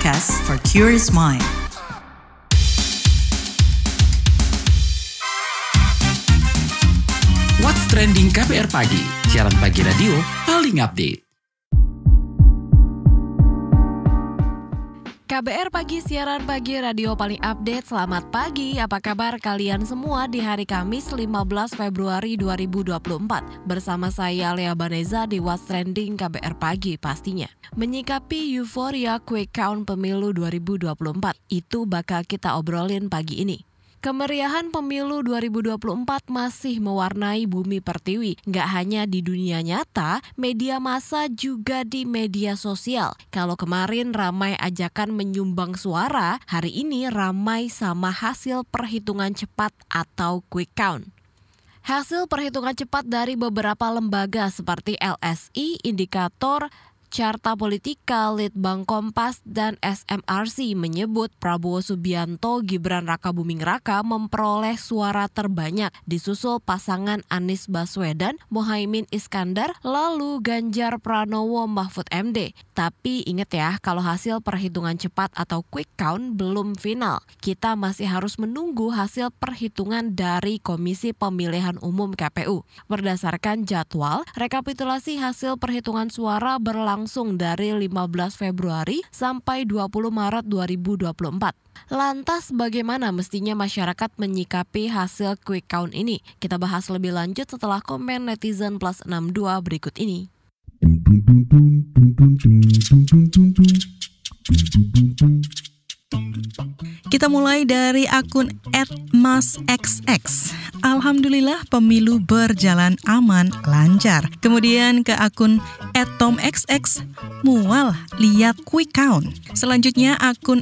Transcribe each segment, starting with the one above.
podcast for curious mind. What's Trending KBR Pagi, siaran pagi radio paling update. KBR Pagi, siaran pagi radio paling update. Selamat pagi, apa kabar kalian semua di hari Kamis 15 Februari 2024? Bersama saya Lea Baneza di What's Trending KBR Pagi pastinya. Menyikapi euforia quick count pemilu 2024, itu bakal kita obrolin pagi ini. Kemeriahan pemilu 2024 masih mewarnai bumi pertiwi. Nggak hanya di dunia nyata, media massa juga di media sosial. Kalau kemarin ramai ajakan menyumbang suara, hari ini ramai sama hasil perhitungan cepat atau quick count. Hasil perhitungan cepat dari beberapa lembaga seperti LSI, Indikator, Carta Politika, Litbang Kompas, dan SMRC menyebut Prabowo Subianto Gibran Rakabuming Raka memperoleh suara terbanyak, disusul pasangan Anies Baswedan, Mohaimin Iskandar, lalu Ganjar Pranowo Mahfud MD. Tapi ingat ya, kalau hasil perhitungan cepat atau quick count belum final. Kita masih harus menunggu hasil perhitungan dari Komisi Pemilihan Umum KPU. Berdasarkan jadwal, rekapitulasi hasil perhitungan suara berlangsung dari 15 Februari sampai 20 Maret 2024. Lantas bagaimana mestinya masyarakat menyikapi hasil quick count ini? Kita bahas lebih lanjut setelah komen netizen plus 62 berikut ini. Kita mulai dari akun @masxx. Alhamdulillah pemilu berjalan aman, lancar. Kemudian ke akun @tomxx. Mual, lihat quick count. Selanjutnya akun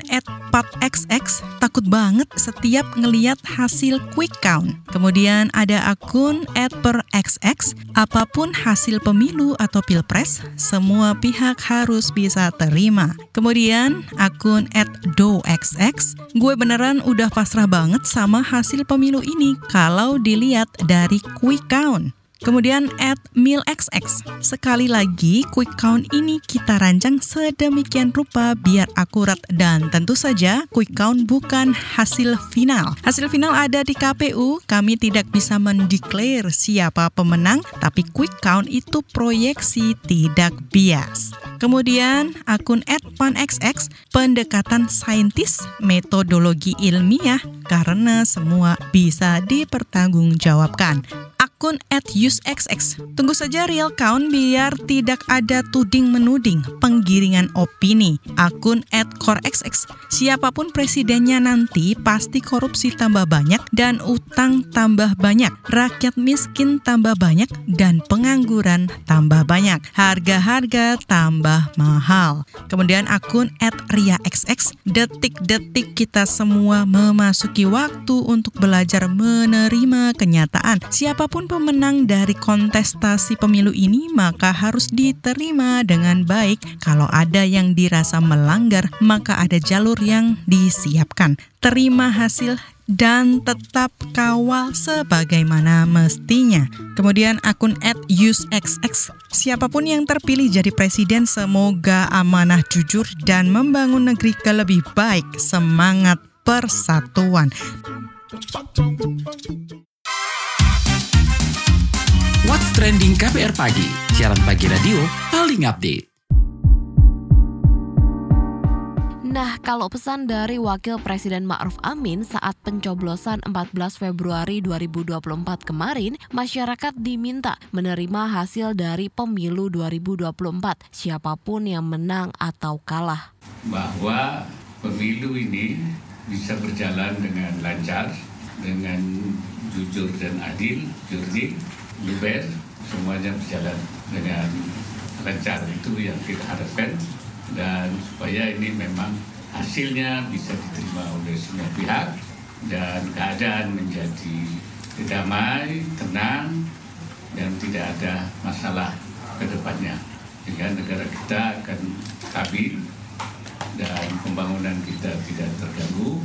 @patxx. Takut banget setiap ngeliat hasil quick count. Kemudian ada akun @perxx. Apapun hasil pemilu atau pilpres, semua pihak harus bisa terima. Kemudian akun @doxx. Gue beneran udah pasrah banget sama hasil pemilu ini kalau dilihat dari quick count. Kemudian @milxx. Sekali lagi, quick count ini kita rancang sedemikian rupa biar akurat dan tentu saja quick count bukan hasil final. Hasil final ada di KPU, kami tidak bisa mendeklar siapa pemenang, tapi quick count itu proyeksi tidak bias. Kemudian akun @panxx, pendekatan saintis, metodologi ilmiah, karena semua bisa dipertanggungjawabkan. Akun @usexx, tunggu saja real count biar tidak ada tuding-menuding, penggiringan opini. Akun @corexx, siapapun presidennya nanti pasti korupsi tambah banyak dan utang tambah banyak, rakyat miskin tambah banyak dan pengangguran tambah banyak, harga-harga tambah mahal. Kemudian akun @riaxx, detik-detik kita semua memasuki waktu untuk belajar menerima kenyataan. Siapapun pemenang dari kontestasi pemilu ini maka harus diterima dengan baik. Kalau ada yang dirasa melanggar, maka ada jalur yang disiapkan. Terima hasil dan tetap kawal sebagaimana mestinya. Kemudian akun @usexx, siapapun yang terpilih jadi presiden semoga amanah, jujur, dan membangun negeri ke lebih baik. Semangat persatuan. What's Trending KBR Pagi, siaran pagi radio paling update. Nah, kalau pesan dari Wakil Presiden Ma'ruf Amin saat pencoblosan 14 Februari 2024 kemarin, masyarakat diminta menerima hasil dari pemilu 2024, siapapun yang menang atau kalah. Bahwa pemilu ini bisa berjalan dengan lancar, dengan jujur dan adil, jurdil, luber, semuanya berjalan dengan lancar. Itu yang kita harapkan, dan supaya ini memang hasilnya bisa diterima oleh semua pihak dan keadaan menjadi damai, tenang, dan tidak ada masalah ke depannya. Sehingga negara kita akan stabil dan pembangunan kita tidak terganggu,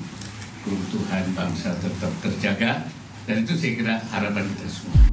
keutuhan bangsa tetap terjaga, dan itu saya kira harapan kita semua.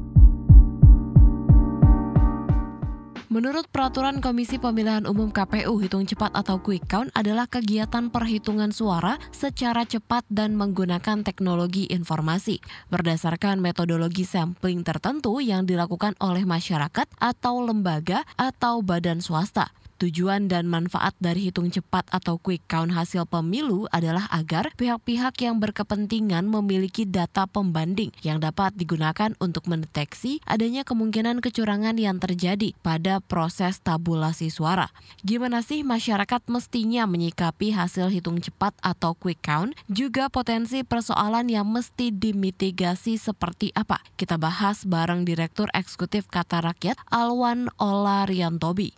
Menurut peraturan Komisi Pemilihan Umum KPU, hitung cepat atau quick count adalah kegiatan perhitungan suara secara cepat dan menggunakan teknologi informasi berdasarkan metodologi sampling tertentu yang dilakukan oleh masyarakat atau lembaga atau badan swasta. Tujuan dan manfaat dari hitung cepat atau quick count hasil pemilu adalah agar pihak-pihak yang berkepentingan memiliki data pembanding yang dapat digunakan untuk mendeteksi adanya kemungkinan kecurangan yang terjadi pada proses tabulasi suara. Gimana sih masyarakat mestinya menyikapi hasil hitung cepat atau quick count? Juga potensi persoalan yang mesti dimitigasi seperti apa? Kita bahas bareng Direktur Eksekutif Kata Rakyat, Alwan Olariantobi.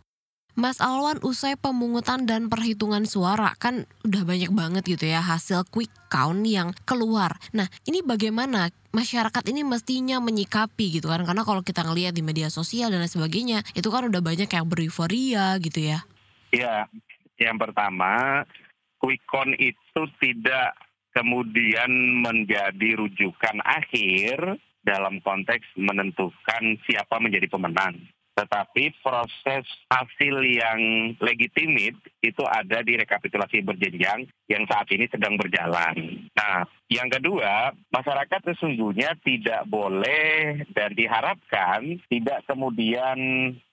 Mas Alwan, usai pemungutan dan perhitungan suara, kan udah banyak banget gitu ya hasil quick count yang keluar. Nah, ini bagaimana masyarakat ini mestinya menyikapi gitu kan? Karena kalau kita ngelihat di media sosial dan lain sebagainya, itu kan udah banyak yang bereuforia gitu ya. Ya, yang pertama, quick count itu tidak kemudian menjadi rujukan akhir dalam konteks menentukan siapa menjadi pemenang. Tetapi proses hasil yang legitimit itu ada di rekapitulasi berjenjang yang saat ini sedang berjalan. Nah, yang kedua, masyarakat sesungguhnya tidak boleh dan diharapkan tidak kemudian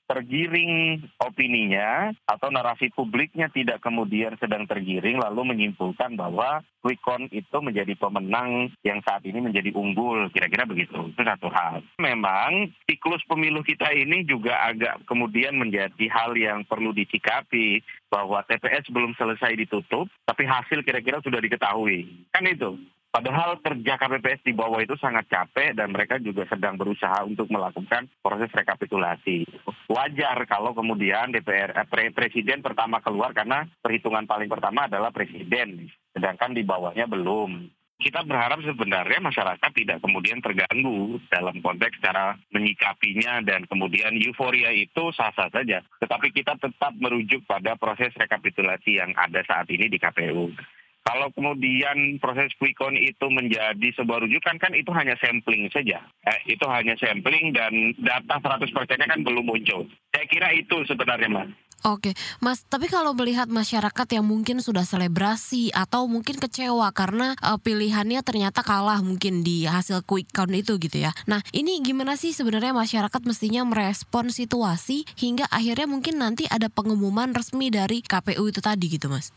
tergiring opininya atau narasi publiknya tidak kemudian sedang tergiring lalu menyimpulkan bahwa quick count itu menjadi pemenang yang saat ini menjadi unggul, kira-kira begitu. Itu satu hal. Memang siklus pemilu kita ini juga agak kemudian menjadi hal yang perlu disikapi bahwa TPS belum selesai ditutup, tapi hasil kira-kira sudah diketahui. Kan itu. Padahal kerja KPPS di bawah itu sangat capek dan mereka juga sedang berusaha untuk melakukan proses rekapitulasi. Wajar kalau kemudian Presiden pertama keluar karena perhitungan paling pertama adalah Presiden, sedangkan di bawahnya belum. Kita berharap sebenarnya masyarakat tidak kemudian terganggu dalam konteks cara menyikapinya dan kemudian euforia itu sah-sah saja. Tetapi kita tetap merujuk pada proses rekapitulasi yang ada saat ini di KPU. Kalau kemudian proses quick count itu menjadi sebuah rujukan, kan itu hanya sampling saja. Itu hanya sampling dan data 100%-nya kan belum muncul. Saya kira itu sebenarnya, Mas. Oke, Mas, tapi kalau melihat masyarakat yang mungkin sudah selebrasi atau mungkin kecewa karena pilihannya ternyata kalah mungkin di hasil quick count itu gitu ya. Nah, ini gimana sih sebenarnya masyarakat mestinya merespon situasi hingga akhirnya mungkin nanti ada pengumuman resmi dari KPU itu tadi gitu, Mas?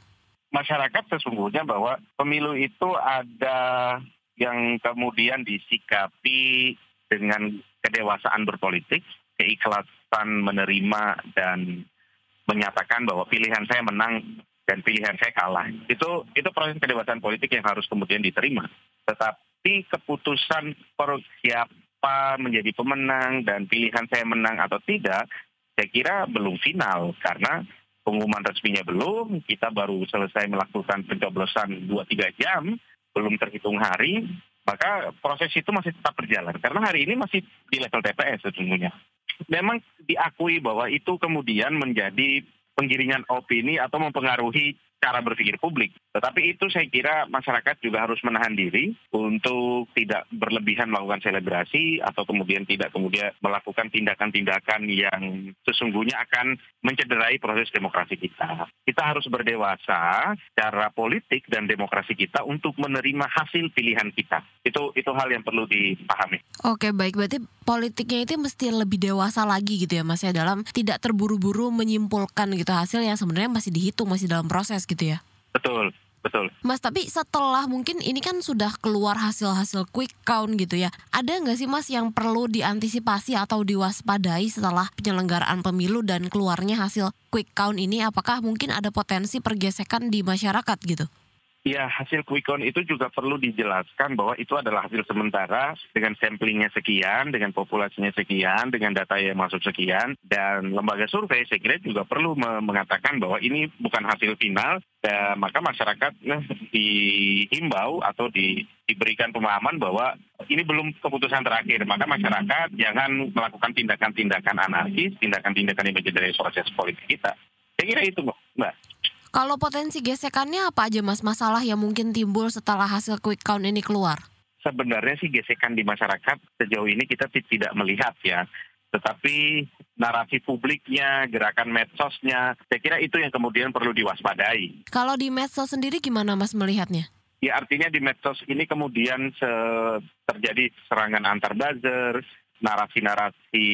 Masyarakat sesungguhnya bahwa pemilu itu ada yang kemudian disikapi dengan kedewasaan berpolitik, keikhlasan menerima dan menyatakan bahwa pilihan saya menang dan pilihan saya kalah. Itu proses kedewasaan politik yang harus kemudian diterima. Tetapi keputusan siapa menjadi pemenang dan pilihan saya menang atau tidak, saya kira belum final karena pengumuman resminya belum, kita baru selesai melakukan pencoblosan 2-3 jam, belum terhitung hari, maka proses itu masih tetap berjalan. Karena hari ini masih di level TPS sesungguhnya. Memang diakui bahwa itu kemudian menjadi penggiringan opini atau mempengaruhi cara berpikir publik. Tetapi itu saya kira masyarakat juga harus menahan diri untuk tidak berlebihan melakukan selebrasi atau kemudian tidak kemudian melakukan tindakan-tindakan yang sesungguhnya akan mencederai proses demokrasi kita. Kita harus berdewasa secara politik dan demokrasi kita untuk menerima hasil pilihan kita. Itu hal yang perlu dipahami. Oke, baik. Berarti politiknya itu mesti lebih dewasa lagi gitu ya, Mas, ya, dalam tidak terburu-buru menyimpulkan gitu hasil yang sebenarnya masih dihitung, masih dalam proses gitu ya. Betul. Mas, tapi setelah mungkin ini kan sudah keluar hasil-hasil quick count gitu ya, ada nggak sih, Mas, yang perlu diantisipasi atau diwaspadai setelah penyelenggaraan pemilu dan keluarnya hasil quick count ini? Apakah mungkin ada potensi pergesekan di masyarakat gitu? Ya, hasil quick count itu juga perlu dijelaskan bahwa itu adalah hasil sementara dengan samplingnya sekian, dengan populasinya sekian, dengan data yang masuk sekian, dan lembaga survei saya kira juga perlu mengatakan bahwa ini bukan hasil final, dan maka masyarakat dihimbau atau diberikan pemahaman bahwa ini belum keputusan terakhir, maka masyarakat jangan melakukan tindakan-tindakan anarkis, tindakan-tindakan yang mencederai proses politik kita. Saya kira itu, Mbak. Kalau potensi gesekannya apa aja, Mas, masalah yang mungkin timbul setelah hasil quick count ini keluar? Sebenarnya sih gesekan di masyarakat sejauh ini kita tidak melihat ya. Tetapi narasi publiknya, gerakan medsosnya. Saya kira itu yang kemudian perlu diwaspadai. Kalau di medsos sendiri gimana Mas melihatnya? Ya artinya di medsos ini kemudian terjadi serangan antar buzzer, narasi-narasi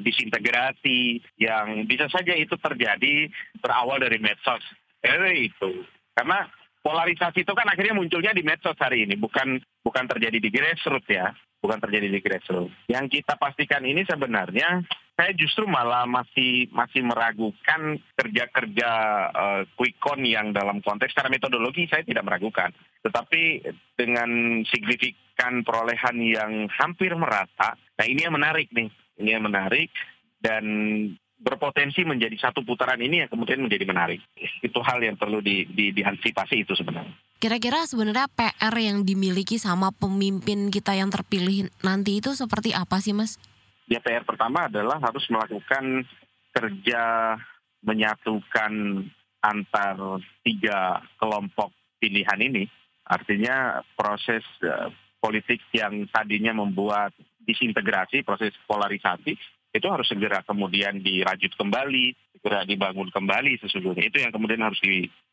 disintegrasi yang bisa saja itu terjadi berawal dari medsos. Itu. Karena polarisasi itu kan akhirnya munculnya di medsos hari ini, bukan terjadi di grassroots ya. Bukan terjadi di grassroots. Yang kita pastikan ini sebenarnya saya justru malah masih meragukan kerja-kerja quick count yang dalam konteks secara metodologi saya tidak meragukan. Tetapi dengan signifikan perolehan yang hampir merata, nah ini yang menarik nih. Ini yang menarik dan berpotensi menjadi satu putaran ini yang kemudian menjadi menarik. Itu hal yang perlu diantisipasi itu sebenarnya. Kira-kira sebenarnya PR yang dimiliki sama pemimpin kita yang terpilih nanti itu seperti apa sih Mas? Ya PR pertama adalah harus melakukan kerja menyatukan antar 3 kelompok pilihan ini. Artinya proses politik yang tadinya membuat disintegrasi, proses polarisasi, itu harus segera kemudian dirajut kembali, segera dibangun kembali sesungguhnya. Itu yang kemudian harus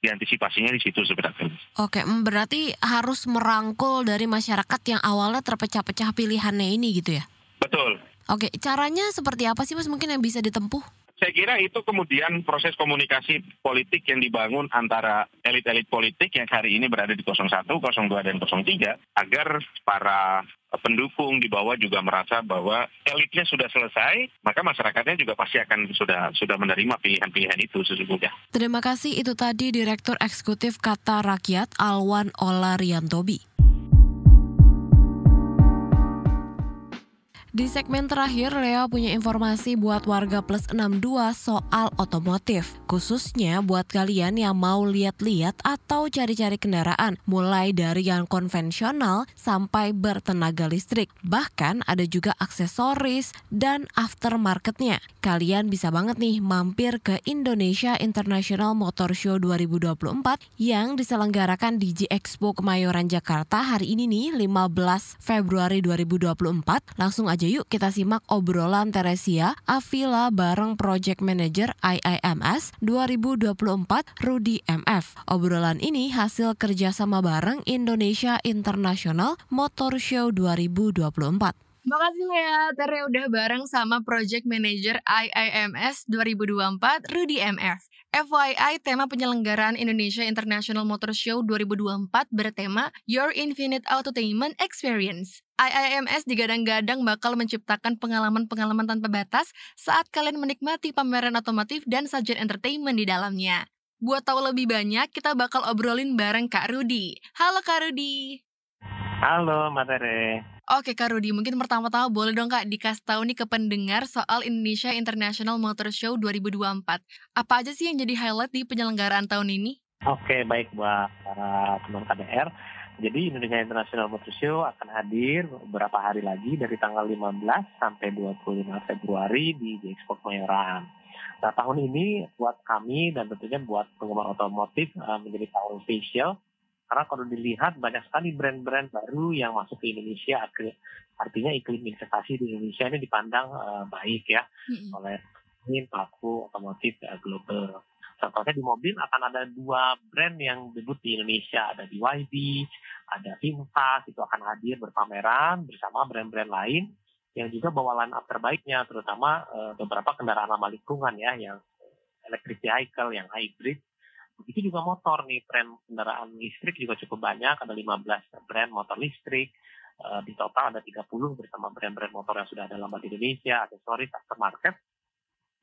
diantisipasinya di situ sebenarnya. Oke, berarti harus merangkul dari masyarakat yang awalnya terpecah-pecah pilihannya ini gitu ya? Betul. Oke, caranya seperti apa sih Mas mungkin yang bisa ditempuh? Saya kira itu kemudian proses komunikasi politik yang dibangun antara elit-elit politik yang hari ini berada di 01, 02, dan 03 agar para pendukung di bawah juga merasa bahwa elitnya sudah selesai, maka masyarakatnya juga pasti akan sudah menerima pilihan-pilihan itu sesungguhnya. Terima kasih, itu tadi Direktur Eksekutif Kata Rakyat Alwan Olariantobi. Di segmen terakhir, Lea punya informasi buat warga plus 62 soal otomotif. Khususnya buat kalian yang mau lihat-lihat atau cari-cari kendaraan, mulai dari yang konvensional sampai bertenaga listrik. Bahkan ada juga aksesoris dan aftermarketnya. Kalian bisa banget nih mampir ke Indonesia International Motor Show 2024 yang diselenggarakan di G-Expo Kemayoran Jakarta hari ini nih, 15 Februari 2024. Langsung aja yuk kita simak obrolan Teresia Avila bareng Project Manager IIMS 2024 Rudy MF. Obrolan ini hasil kerjasama bareng Indonesia International Motor Show 2024. Makasih Lea, Tere udah bareng sama Project Manager IIMS 2024 Rudy MF. FYI, tema penyelenggaraan Indonesia International Motor Show 2024 bertema Your Infinite Autotainment Experience. IIMS digadang-gadang bakal menciptakan pengalaman-pengalaman tanpa batas saat kalian menikmati pameran otomotif dan sajian entertainment di dalamnya. Buat tahu lebih banyak, kita bakal obrolin bareng Kak Rudy. Halo Kak Rudy. Halo Mbak Tere. Oke Kak Rudy, mungkin pertama-tama boleh dong Kak dikasih tahu nih ke pendengar soal Indonesia International Motor Show 2024. Apa aja sih yang jadi highlight di penyelenggaraan tahun ini? Oke, baik buat para teman KBR. Jadi Indonesia International Motor Show akan hadir beberapa hari lagi dari tanggal 15 sampai 25 Februari di G-Expo Kemayoran. Nah tahun ini buat kami dan tentunya buat penggemar otomotif menjadi tahun spesial. Karena kalau dilihat banyak sekali brand-brand baru yang masuk ke Indonesia, artinya iklim investasi di Indonesia ini dipandang baik ya oleh pelaku otomotif global. Contohnya di mobil akan ada 2 brand yang debut di Indonesia, ada BYD, ada VinFast, itu akan hadir berpameran bersama brand-brand lain yang juga bawa line up terbaiknya, terutama beberapa kendaraan ramah lingkungan ya, yang electric vehicle, yang hybrid. Begitu juga motor nih, tren kendaraan listrik juga cukup banyak, ada 15 brand motor listrik, di total ada 30 bersama brand-brand motor yang sudah ada lama di Indonesia, aksesoris, aftermarket,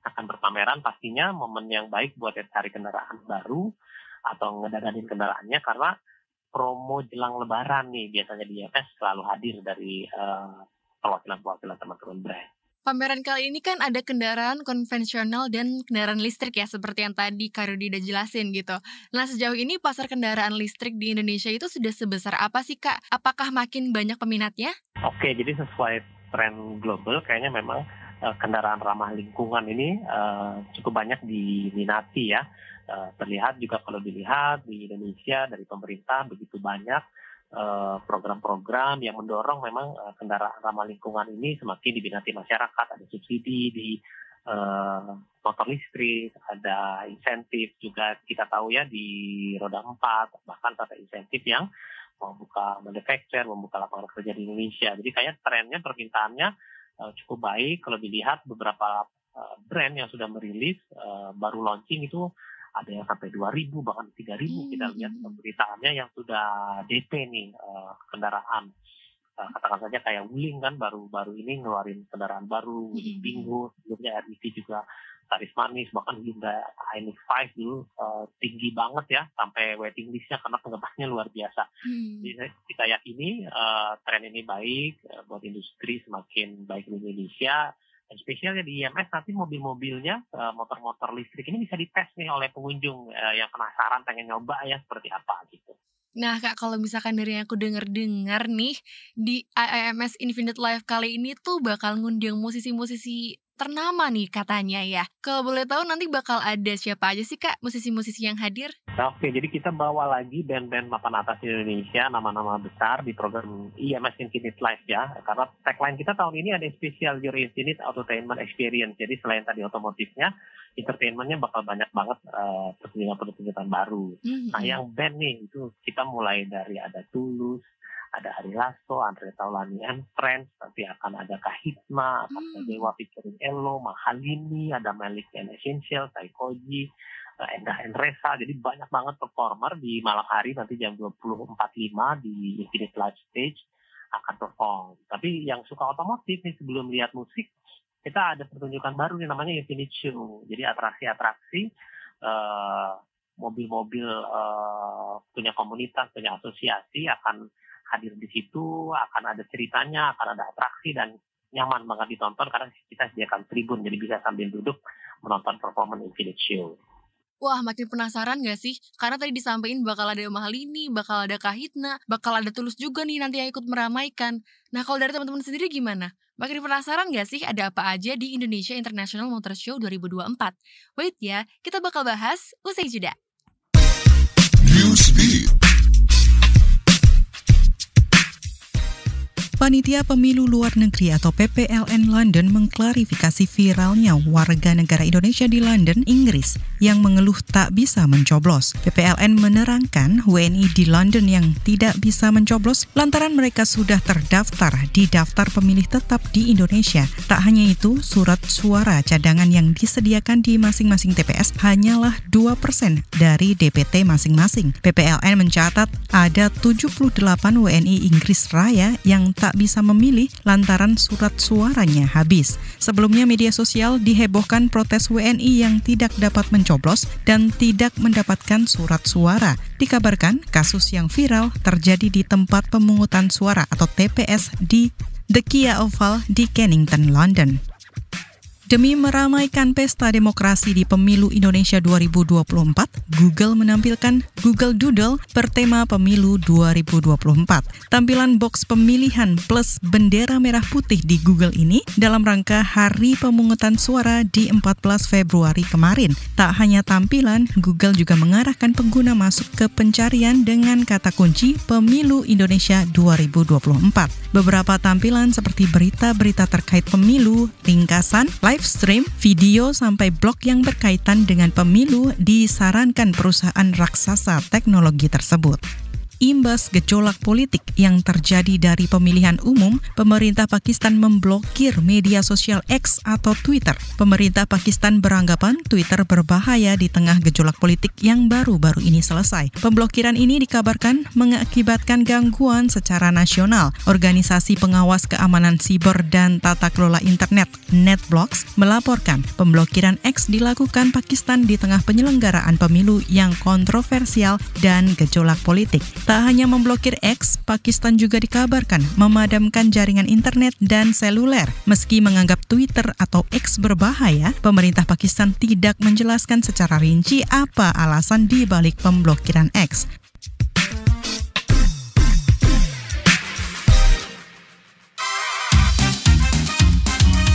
akan berpameran pastinya momen yang baik buat yang cari kendaraan baru atau ngedadanin kendaraannya, karena promo jelang lebaran nih biasanya di IMS selalu hadir dari perwakilan-perwakilan teman-teman brand. Pameran kali ini kan ada kendaraan konvensional dan kendaraan listrik ya, seperti yang tadi Kak Rudy udah jelasin gitu. Nah sejauh ini pasar kendaraan listrik di Indonesia itu sudah sebesar apa sih Kak? Apakah makin banyak peminatnya? Oke, jadi sesuai tren global kayaknya memang kendaraan ramah lingkungan ini cukup banyak diminati ya. Terlihat juga kalau dilihat di Indonesia dari pemerintah begitu banyak program-program yang mendorong memang kendaraan ramah lingkungan ini semakin diminati masyarakat. Ada subsidi di motor listrik, ada insentif juga kita tahu ya di roda 4, bahkan ada insentif yang membuka manufacture, membuka lapangan kerja di Indonesia. Jadi kayak trennya permintaannya cukup baik. Kalau dilihat beberapa brand yang sudah merilis baru launching itu ada yang sampai 2.000 bahkan 3.000 kita lihat pemberitaannya yang sudah DP nih kendaraan. Katakan saja kayak Wuling kan baru ini ngeluarin kendaraan baru, Bingo, sebelumnya RDC juga Taris Manis, bahkan Hyundai Ioniq 5 dulu tinggi banget ya, sampai waiting listnya karena penggemarnya luar biasa. Jadi kita yakini tren ini baik buat industri, semakin baik di Indonesia. Dan spesialnya di IMS nanti mobil-mobilnya, motor-motor listrik ini bisa dites nih oleh pengunjung yang penasaran pengen nyoba ya seperti apa gitu. Nah Kak, kalau misalkan dari yang aku dengar nih, di IIMS Infinite Live kali ini tuh bakal ngundang musisi-musisi ternama nih katanya ya. Kalau boleh tahu nanti bakal ada siapa aja sih Kak musisi-musisi yang hadir? Oke, jadi kita bawa lagi band-band papan atas Indonesia, nama-nama besar di program IIMS Infinite Live ya. Karena tagline kita tahun ini ada spesial Your Infinite Entertainment Experience. Jadi selain tadi otomotifnya, entertainmentnya bakal banyak banget pertunjukan baru. Nah yang band nih itu kita mulai dari ada Tulus, ada Ari Lasso, Andre Taulani and Friends, nanti akan ada Kahitna, ada Dewa featuring Elo, Mahalini, ada Malik and Essential, Taikoji, Endah Endresa. Jadi banyak banget performer di malam hari nanti jam 20.45 di Infinite Live Stage akan perform. Tapi yang suka otomotif nih sebelum lihat musik, kita ada pertunjukan baru nih namanya Infinite Show. Jadi atraksi-atraksi mobil-mobil punya komunitas, punya asosiasi akan hadir di situ, akan ada ceritanya, akan ada atraksi dan nyaman banget ditonton karena kita sediakan tribun jadi bisa sambil duduk menonton performance Infinite Show. Wah, makin penasaran gak sih? Karena tadi disampaikan bakal ada Mahalini, bakal ada Kahitna, bakal ada Tulus juga nih nanti yang ikut meramaikan. Nah, kalau dari teman-teman sendiri gimana? Makin penasaran gak sih ada apa aja di Indonesia International Motor Show 2024? Wait ya, kita bakal bahas usai jeda. Newsbeat. Panitia Pemilu Luar Negeri atau PPLN London mengklarifikasi viralnya warga negara Indonesia di London, Inggris, yang mengeluh tak bisa mencoblos. PPLN menerangkan WNI di London yang tidak bisa mencoblos lantaran mereka sudah terdaftar di daftar pemilih tetap di Indonesia. Tak hanya itu, surat suara cadangan yang disediakan di masing-masing TPS hanyalah 2% dari DPT masing-masing. PPLN mencatat ada 78 WNI Inggris Raya yang tak bisa memilih lantaran surat suaranya habis. Sebelumnya media sosial dihebohkan protes WNI yang tidak dapat mencoblos dan tidak mendapatkan surat suara. Dikabarkan kasus yang viral terjadi di tempat pemungutan suara atau TPS di The Kia Oval di Kennington, London. Demi meramaikan pesta demokrasi di Pemilu Indonesia 2024, Google menampilkan Google Doodle bertema Pemilu 2024. Tampilan box pemilihan plus bendera merah putih di Google ini dalam rangka Hari Pemungutan Suara di 14 Februari kemarin. Tak hanya tampilan, Google juga mengarahkan pengguna masuk ke pencarian dengan kata kunci Pemilu Indonesia 2024. Beberapa tampilan seperti berita-berita terkait pemilu, ringkasan, live stream, video sampai blog yang berkaitan dengan pemilu disarankan perusahaan raksasa teknologi tersebut. Imbas gejolak politik yang terjadi dari pemilihan umum, pemerintah Pakistan memblokir media sosial X atau Twitter. Pemerintah Pakistan beranggapan Twitter berbahaya di tengah gejolak politik yang baru-baru ini selesai. Pemblokiran ini dikabarkan mengakibatkan gangguan secara nasional. Organisasi Pengawas Keamanan Siber dan Tata Kelola Internet, NetBlocks, melaporkan pemblokiran X dilakukan Pakistan di tengah penyelenggaraan pemilu yang kontroversial dan gejolak politik. Tak hanya memblokir X, Pakistan juga dikabarkan memadamkan jaringan internet dan seluler. Meski menganggap Twitter atau X berbahaya, pemerintah Pakistan tidak menjelaskan secara rinci apa alasan di balik pemblokiran X.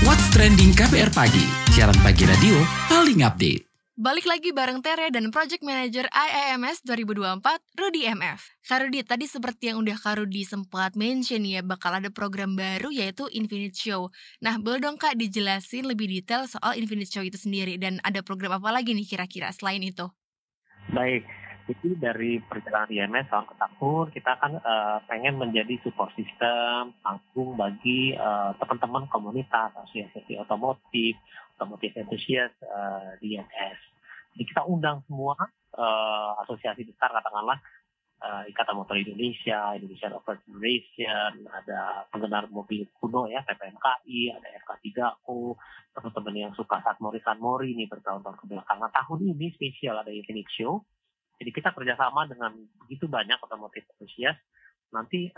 What's Trending KBR Pagi, siaran pagi radio paling update. Balik lagi bareng Tere dan Project Manager IIMS 2024, Rudy MF. Kak Rudy, tadi seperti yang udah Kak Rudy sempat mention ya, bakal ada program baru yaitu Infinite Show. Nah, boleh dong Kak dijelasin lebih detail soal Infinite Show itu sendiri, dan ada program apa lagi nih kira-kira selain itu? Baik, jadi dari perjalanan IMS tahun ke tahun, kita kan pengen menjadi support system, panggung bagi teman-teman komunitas, asosiasi otomotif enthusiast di IMS. Jadi kita undang semua asosiasi besar, katakanlah Ikatan Motor Indonesia, Indonesian Off-Road Federation, ada penggemar mobil kuno ya, PPMKI, ada FK3O, teman-teman yang suka Mori nih bertahun-tahun ke belakang. Nah, tahun ini spesial ada Infinite Show. Jadi kita kerjasama dengan begitu banyak otomotif enthusiast. Nanti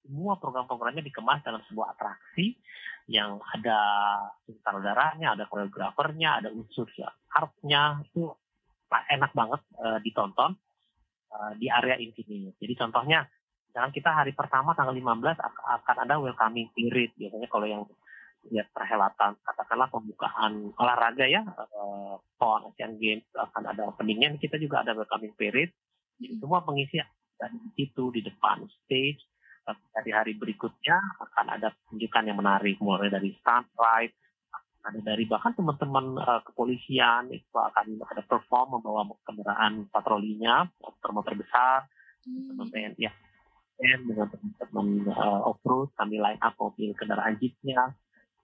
semua program-programnya dikemas dalam sebuah atraksi yang ada sutradaranya, ada koreografernya, ada unsur artnya. Itu enak banget ditonton di area Infinite. Jadi contohnya, misalkan kita hari pertama tanggal 15 akan ada welcoming period. Biasanya kalau yang lihat perhelatan, katakanlah pembukaan olahraga ya, PON Asian Games akan ada openingnya, kita juga ada welcoming period. Jadi semua pengisi ada di situ, di depan stage. Di hari berikutnya akan ada pertunjukan yang menarik, mulai dari stunt ride, ada dari bahkan teman-teman kepolisian itu akan ada perform membawa kendaraan patrolinya, motor-motor besar, teman TNI dengan teman-teman off-road, kami line up mobil kendaraan jeepnya,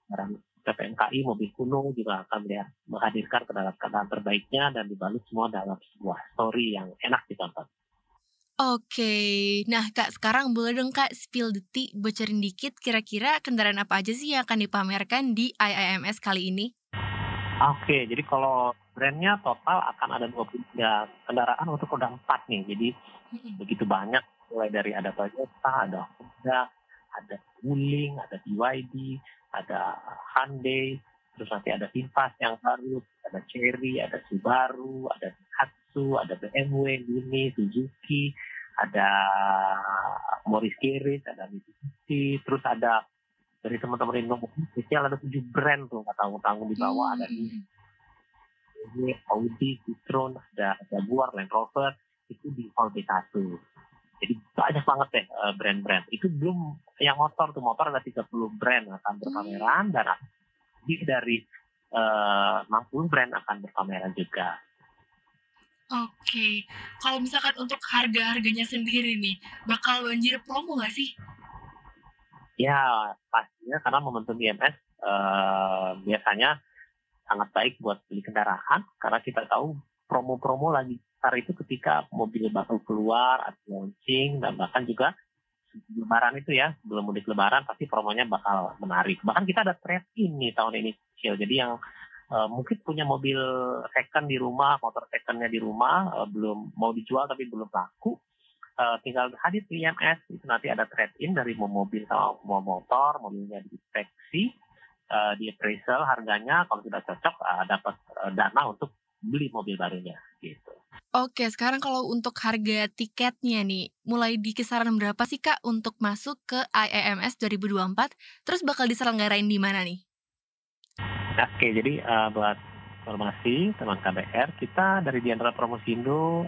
kendaraan PPMKI, mobil kuno juga akan menghadirkan kendaraan terbaiknya dan dibalut semua dalam sebuah story yang enak ditonton. Oke, nah Kak, sekarang boleh dong Kak spill the tea, bocorin dikit kira-kira kendaraan apa aja sih yang akan dipamerkan di IIMS kali ini? Oke, jadi kalau brandnya total akan ada 23 kendaraan untuk roda 4 nih. Jadi begitu banyak, mulai dari ada Toyota, ada Honda, ada Wuling, ada BYD, ada Hyundai, terus nanti ada VinFast yang baru, ada Chery, ada Subaru, ada Daihatsu, ada BMW, Mini, Suzuki, ada Morris Garage, ada Mitsubishi, terus ada dari teman-teman Indonesia spesial ada 7 brand tuh, nggak tanggung-tanggung di bawah, ada ini Audi, Citroen, ada Jaguar, Land Rover, itu di Hall B1. Jadi banyak banget deh brand-brand. Itu belum yang motor ada 30 brand akan berpameran, dan dari 60 brand akan berpameran juga. Oke, kalau misalkan untuk harga-harganya sendiri nih, bakal banjir promo nggak sih? Ya, pastinya karena momentum IMS biasanya sangat baik buat beli kendaraan, karena kita tahu promo-promo lagi besar itu ketika mobil baru keluar atau launching, dan bahkan juga Lebaran itu ya, sebelum mudik Lebaran pasti promonya bakal menarik. Bahkan kita ada trade-in nih tahun ini, jadi yang mungkin punya mobil second di rumah, motor secondnya di rumah, belum mau dijual tapi belum laku, tinggal hadir di IMS, itu nanti ada trade-in dari mobil sama motor, mobilnya diinspeksi, di appraisal harganya, kalau tidak cocok dapat dana untuk beli mobil barunya gitu. Oke, sekarang kalau untuk harga tiketnya nih, mulai di kisaran berapa sih Kak untuk masuk ke IIMS 2024? Terus bakal diselenggarain di mana nih? Oke, jadi buat informasi teman KBR, kita dari Jenderal Promosindo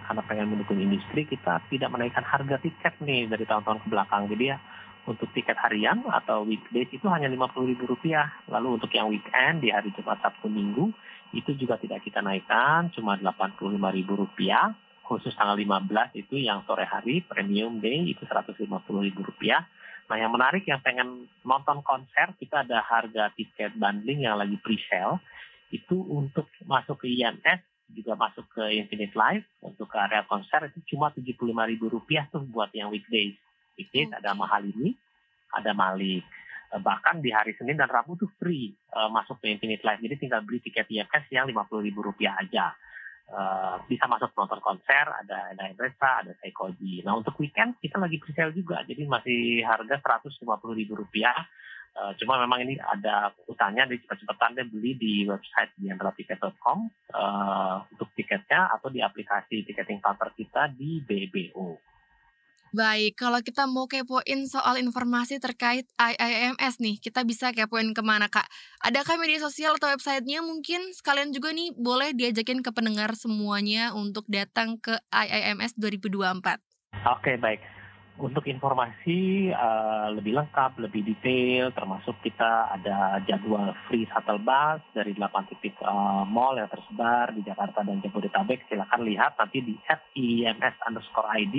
karena pengen mendukung industri, kita tidak menaikkan harga tiket nih dari tahun-tahun kebelakang. Jadi ya untuk tiket harian atau weekdays itu hanya Rp50.000. Lalu untuk yang weekend di hari Jumat, Sabtu, Minggu itu juga tidak kita naikkan, cuma Rp85.000. Khusus tanggal 15 itu yang sore hari, premium day itu Rp150.000. Nah, yang menarik yang pengen nonton konser, kita ada harga tiket bundling yang lagi pre-sale. Itu untuk masuk ke IMS, juga masuk ke Infinite Live, untuk ke area konser itu cuma Rp75.000 tuh buat yang weekdays. Weekdays ada mahal ini, ada Malik. Bahkan di hari Senin dan Rabu tuh free masuk ke Infinite Live. Jadi tinggal beli tiket IMS yang Rp50.000 aja. Bisa masuk nonton konser, ada Endresa, ada Seikoji. Nah, untuk weekend kita lagi pre-sale juga, jadi masih harga Rp150.000. Cuma memang ini ada urutannya, di cepat-cepatan deh beli di website jenderaltiket.com untuk tiketnya, atau di aplikasi ticketing counter kita di BBO. Baik, kalau kita mau kepoin soal informasi terkait IIMS nih, kita bisa kepoin kemana Kak? Adakah media sosial atau websitenya mungkin? Sekalian juga nih boleh diajakin ke pendengar semuanya untuk datang ke IIMS 2024. Oke, baik. Untuk informasi lebih lengkap, lebih detail, termasuk kita ada jadwal free shuttle bus dari 8 titik mall yang tersebar di Jakarta dan Jabodetabek. Silakan lihat nanti di @iims_id.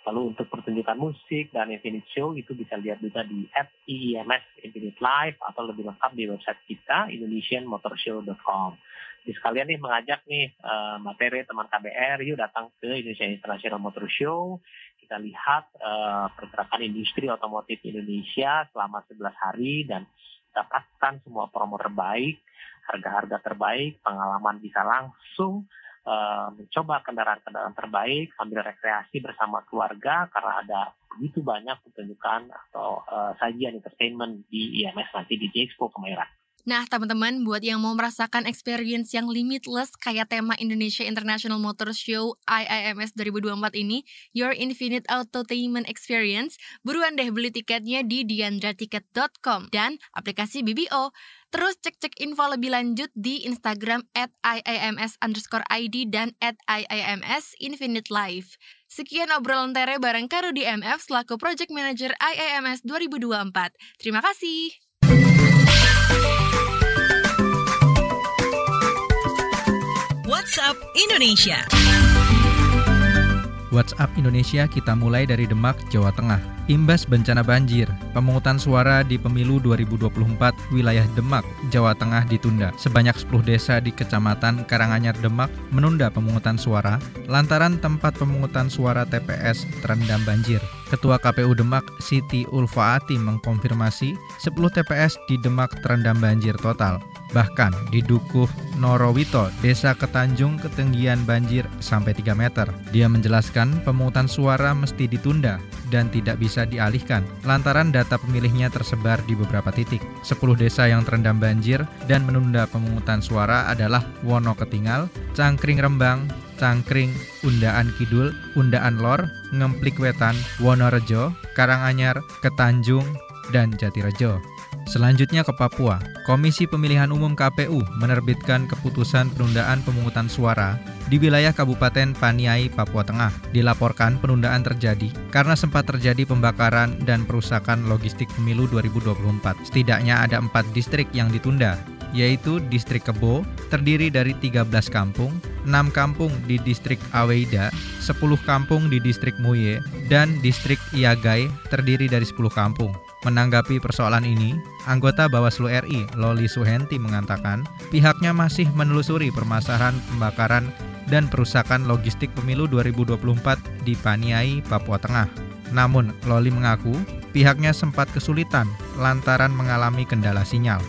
Lalu untuk pertunjukan musik dan Infinite Show itu bisa lihat juga di @iims_infinite_live atau lebih lengkap di website kita indonesianmotorshow.com. Jadi sekalian nih mengajak nih materi teman KBR, yuk datang ke Indonesia International Motor Show. Kita lihat pergerakan industri otomotif Indonesia selama 11 hari dan dapatkan semua promo terbaik, harga-harga terbaik, pengalaman bisa langsung mencoba kendaraan-kendaraan terbaik sambil rekreasi bersama keluarga karena ada begitu banyak pertunjukan atau sajian entertainment di IIMS nanti di J-Expo Kemayoran. Nah, teman-teman, buat yang mau merasakan experience yang limitless kayak tema Indonesia International Motor Show IIMS 2024 ini, Your Infinite Autotainment Experience, buruan deh beli tiketnya di diandraticket.com dan aplikasi BBO. Terus cek-cek info lebih lanjut di Instagram @iims_id dan @iims_infinite_life. Sekian obrolan Tere bareng Kak Rudy MF selaku Project Manager IIMS 2024. Terima kasih. WhatsApp Indonesia. WhatsApp Indonesia kita mulai dari Demak, Jawa Tengah. Imbas bencana banjir, pemungutan suara di pemilu 2024 wilayah Demak, Jawa Tengah ditunda. Sebanyak 10 desa di Kecamatan Karanganyar, Demak menunda pemungutan suara lantaran tempat pemungutan suara TPS terendam banjir. Ketua KPU Demak, Siti Ulfaati mengkonfirmasi 10 TPS di Demak terendam banjir total. Bahkan di Dukuh Norowito, Desa Ketanjung, ketinggian banjir sampai 3 meter. Dia menjelaskan pemungutan suara mesti ditunda dan tidak bisa dialihkan lantaran data pemilihnya tersebar di beberapa titik. 10 desa yang terendam banjir dan menunda pemungutan suara adalah Wonoketingal, Cangkring Rembang, Cangkring, Undaan Kidul, Undaan Lor, Ngemplik Wetan, Wonorejo, Karanganyar, Ketanjung, dan Jatirejo. Selanjutnya ke Papua. Komisi Pemilihan Umum KPU menerbitkan keputusan penundaan pemungutan suara di wilayah Kabupaten Paniai, Papua Tengah. Dilaporkan penundaan terjadi karena sempat terjadi pembakaran dan perusakan logistik pemilu 2024. Setidaknya ada 4 distrik yang ditunda, yaitu Distrik Kebo, terdiri dari 13 kampung, 6 kampung di Distrik Aweida, 10 kampung di Distrik Muye, dan Distrik Iagai, terdiri dari 10 kampung. Menanggapi persoalan ini, anggota Bawaslu RI, Loli Suhenti mengatakan pihaknya masih menelusuri permasalahan pembakaran dan perusakan logistik pemilu 2024 di Paniai, Papua Tengah. Namun, Loli mengaku pihaknya sempat kesulitan lantaran mengalami kendala sinyal.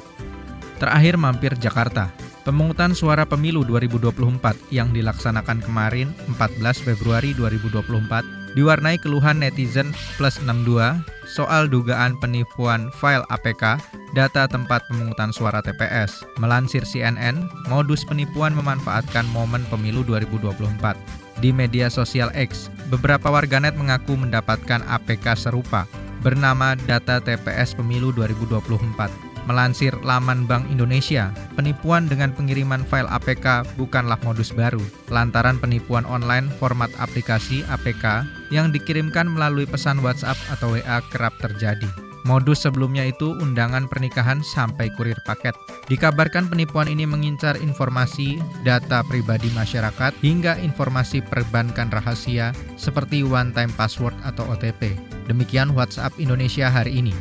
Terakhir mampir Jakarta. Pemungutan suara pemilu 2024 yang dilaksanakan kemarin 14 Februari 2024 diwarnai keluhan netizen plus 62 soal dugaan penipuan file APK data tempat pemungutan suara TPS. Melansir CNN, modus penipuan memanfaatkan momen pemilu 2024. Di media sosial X, beberapa warganet mengaku mendapatkan APK serupa bernama data TPS pemilu 2024. Melansir laman Bank Indonesia, penipuan dengan pengiriman file APK bukanlah modus baru, lantaran penipuan online format aplikasi APK yang dikirimkan melalui pesan WhatsApp atau WA kerap terjadi. Modus sebelumnya itu undangan pernikahan sampai kurir paket. Dikabarkan penipuan ini mengincar informasi, data pribadi masyarakat, hingga informasi perbankan rahasia seperti one-time password atau OTP. Demikian WhatsApp Indonesia hari ini.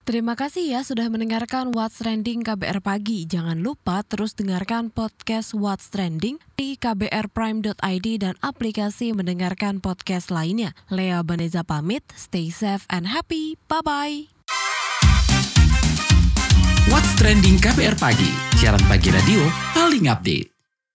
Terima kasih ya sudah mendengarkan What's Trending KBR Pagi. Jangan lupa terus dengarkan podcast What's Trending di kbrprime.id dan aplikasi mendengarkan podcast lainnya. Lea Baneza pamit, stay safe and happy. Bye-bye. What's Trending KBR Pagi, siaran pagi radio paling update.